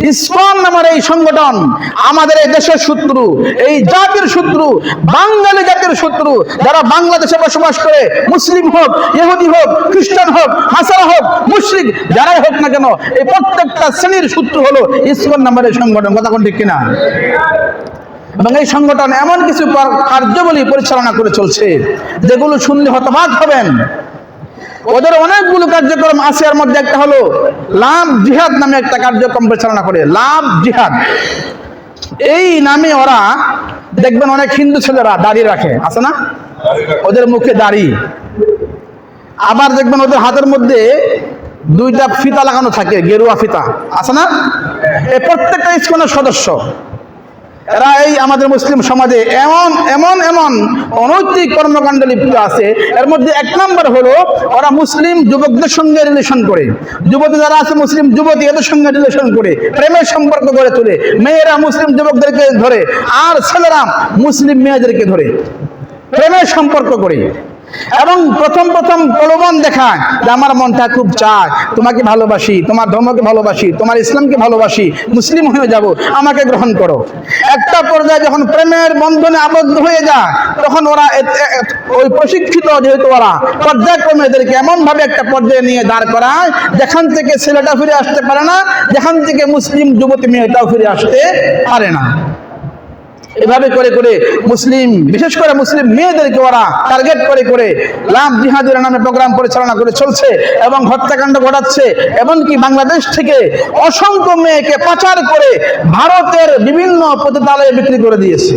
ISKCON নামের এই সংগঠন আমাদের এই দেশের শত্রু, এই জাতির শত্রু, বাঙালি জাতির শত্রু। যারা বাংলাদেশে বসবাস করে, মুসলিম হোক, ইহুদি হোক, খ্রিস্টান হোক, হাসারা হোক, মুশরিক যারাই হোক না কেন, এই প্রত্যেকটা শ্রেণীর শত্রু হলো ইসকন নামের এই সংগঠন। কথা কোন ঠিক কিনা? এবং এই সংগঠন এমন কিছু কার্যাবলী পরিচালনা করে চলছে যেগুলো শুনলে হতবাক হবেন। ওদের অনেকগুলো কার্যক্রম আছে, এর মধ্যে একটা হলো লাভ জিহাদ নামে একটা কার্যক্রম পরিচালনা করে। লাভ জিহাদ এই নামে ওরা দেখবেন অনেক হিন্দু ছেলেরা দাড়ি রাখে, আছে না? ওদের মুখে দাড়ি। আবার দেখবেন ওদের হাতের মধ্যে দুইটা ফিতা লাগানো থাকে, গেরুয়া ফিতা, আছে না? এই প্রত্যেকটা ইসকনের সদস্য। এরা এই আমাদের মুসলিম সমাজে এমন এমন এমন অনৈতিক কর্মকাণ্ডে লিপ্ত আছে। এর মধ্যে এক নম্বর হলো ওরা মুসলিম যুবকদের সঙ্গে রিলেশন করে। যুবতী যারা আছে মুসলিম যুবতী, এদের সঙ্গে রিলেশন করে প্রেমের সম্পর্ক গড়ে তোলে। মেয়েরা মুসলিম যুবকদেরকে ধরে আর ছেলেরা মুসলিম মেয়েদেরকে ধরে প্রেমের সম্পর্ক করে। এবং প্রথম প্রলোভন দেখায় যে আমার মনটা খুব চায় তোমাকে ভালোবাসি, তোমার ধর্মকে ভালোবাসি, তোমার ইসলামকে ভালোবাসি, মুসলিম হয়ে যাব, আমাকে গ্রহণ করো। একটা পর্যায়ে যখন প্রেমের বন্ধনে আবদ্ধ হয়ে যায় তখন ওরা ওই প্রশিক্ষিত, যেহেতু ওরা পর্যায়ক্রমে এদেরকে এমন ভাবে একটা পর্যায়ে নিয়ে দাঁড় করায় যেখান থেকে ছেলেটা ফিরে আসতে পারে না, যেখান থেকে মুসলিম যুবতী মেয়েটাও ফিরে আসতে পারে না। এভাবে করে করে মুসলিম, বিশেষ করে মুসলিম মেয়েদেরকে ওরা টার্গেট করে করে লাভ জিহাদের নামে প্রোগ্রাম পরিচালনা করে চলছে এবং হত্যাকাণ্ড ঘটাচ্ছে। এমনকি বাংলাদেশ থেকে অসংখ্য মেয়েকে পাচার করে ভারতের বিভিন্ন পতিতালয়ে বিক্রি করে দিয়েছে।